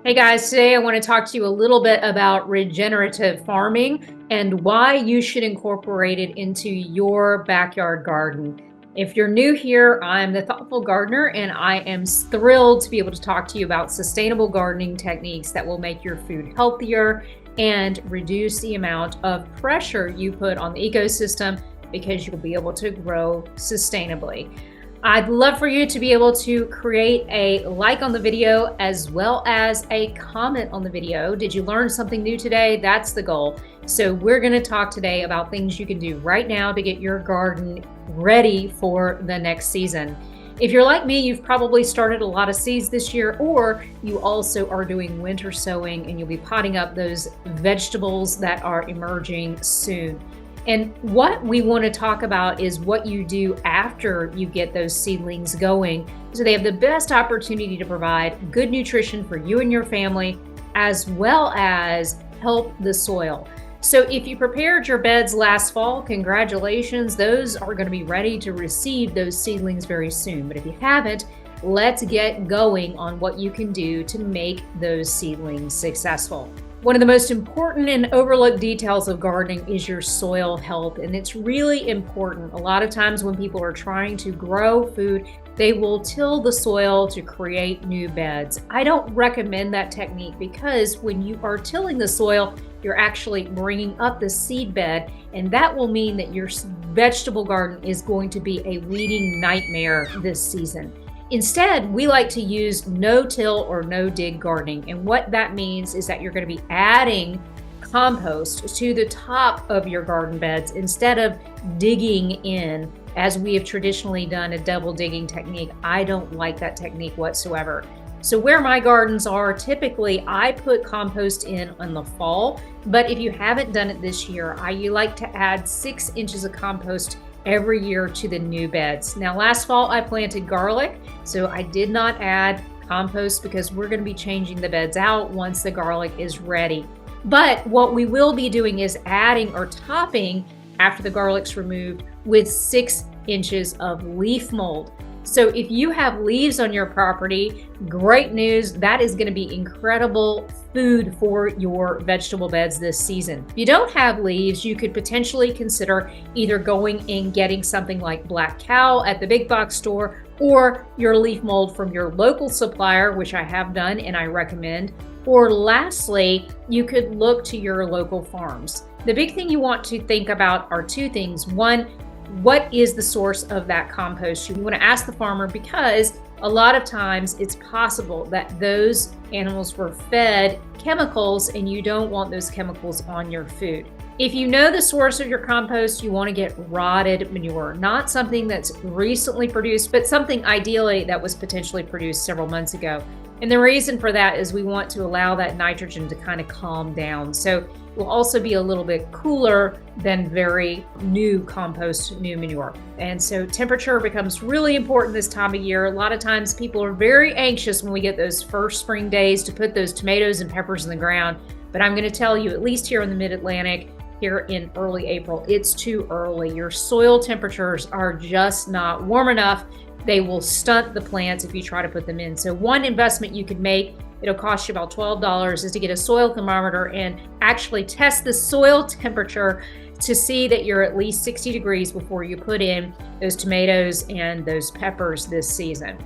Hey guys, today I want to talk to you a little bit about regenerative farming and why you should incorporate it into your backyard garden. If you're new here, I'm the Thoughtful Gardener, and I am thrilled to be able to talk to you about sustainable gardening techniques that will make your food healthier and reduce the amount of pressure you put on the ecosystem because you'll be able to grow sustainably. I'd love for you to be able to create a like on the video as well as a comment on the video. Did you learn something new today? That's the goal. So we're going to talk today about things you can do right now to get your garden ready for the next season. If you're like me, you've probably started a lot of seeds this year, or you also are doing winter sowing and you'll be potting up those vegetables that are emerging soon. And what we want to talk about is what you do after you get those seedlings going, so they have the best opportunity to provide good nutrition for you and your family, as well as help the soil. So if you prepared your beds last fall, congratulations, those are going to be ready to receive those seedlings very soon. But if you haven't, let's get going on what you can do to make those seedlings successful. One of the most important and overlooked details of gardening is your soil health, and it's really important. A lot of times when people are trying to grow food, they will till the soil to create new beds. I don't recommend that technique because when you are tilling the soil, you're actually bringing up the seed bed, and that will mean that your vegetable garden is going to be a weeding nightmare this season. Instead, we like to use no-till or no-dig gardening. And what that means is that you're going to be adding compost to the top of your garden beds instead of digging in, as we have traditionally done a double digging technique. I don't like that technique whatsoever. So where my gardens are, typically I put compost in the fall. But if you haven't done it this year, I like to add 6 inches of compost every year to the new beds. Now, last fall I planted garlic, so I did not add compost because we're going to be changing the beds out once the garlic is ready. But what we will be doing is adding or topping, after the garlic's removed, with 6 inches of leaf mold. So if you have leaves on your property, great news, that is going to be incredible food for your vegetable beds this season. If you don't have leaves, you could potentially consider either going and getting something like Black Cow at the big box store, or your leaf mold from your local supplier, which I have done and I recommend. Or lastly, you could look to your local farms. The big thing you want to think about are 2 things. One, what is the source of that compost? You want to ask the farmer, because a lot of times it's possible that those animals were fed chemicals and you don't want those chemicals on your food. If you know the source of your compost, you want to get rotted manure, not something that's recently produced, but something ideally that was potentially produced several months ago. And the reason for that is we want to allow that nitrogen to kind of calm down. So it will also be a little bit cooler than very new compost, new manure. And so temperature becomes really important this time of year. A lot of times people are very anxious when we get those first spring days to put those tomatoes and peppers in the ground. But I'm going to tell you, at least here in the Mid-Atlantic, here in early April, it's too early. Your soil temperatures are just not warm enough. They will stunt the plants if you try to put them in. So one investment you could make, it'll cost you about $12, is to get a soil thermometer and actually test the soil temperature to see that you're at least 60 degrees before you put in those tomatoes and those peppers this season.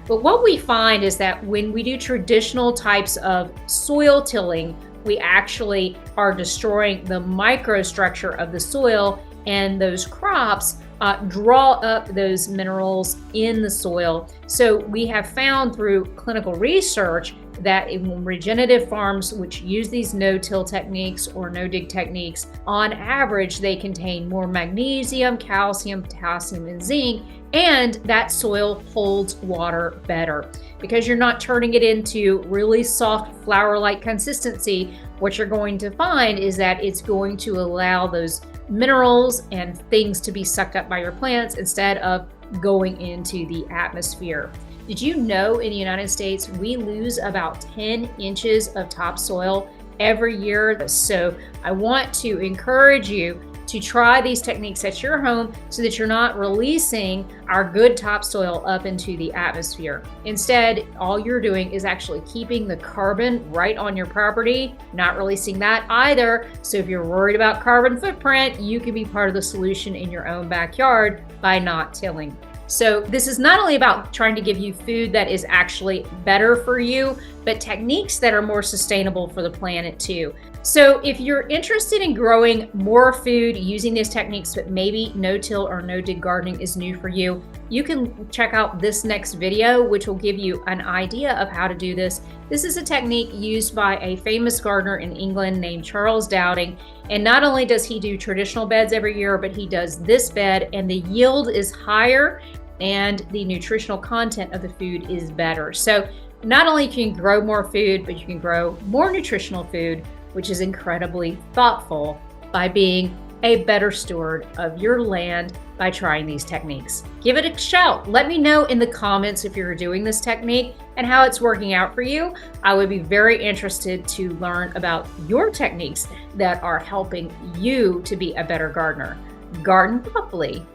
But what we find is that when we do traditional types of soil tilling, we actually are destroying the microstructure of the soil, and those crops draw up those minerals in the soil. So we have found through clinical research that in regenerative farms which use these no-till techniques or no-dig techniques, on average they contain more magnesium, calcium, potassium, and zinc, and that soil holds water better. Because you're not turning it into really soft flour-like consistency, what you're going to find is that it's going to allow those minerals and things to be sucked up by your plants instead of going into the atmosphere. Did you know in the United States we lose about 10 inches of topsoil every year? So I want to encourage you to try these techniques at your home so that you're not releasing our good topsoil up into the atmosphere. Instead, all you're doing is actually keeping the carbon right on your property, not releasing that either. So if you're worried about carbon footprint, you can be part of the solution in your own backyard by not tilling. So this is not only about trying to give you food that is actually better for you, but techniques that are more sustainable for the planet too. So if you're interested in growing more food using these techniques, but maybe no-till or no-dig gardening is new for you, you can check out this next video, which will give you an idea of how to do this. This is a technique used by a famous gardener in England named Charles Dowding. And not only does he do traditional beds every year, but he does this bed, and the yield is higher and the nutritional content of the food is better. So not only can you grow more food, but you can grow more nutritional food, which is incredibly thoughtful, by being a better steward of your land by trying these techniques. Give it a shout. Let me know in the comments if you're doing this technique and how it's working out for you. I would be very interested to learn about your techniques that are helping you to be a better gardener. Garden thoughtfully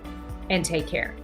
and take care.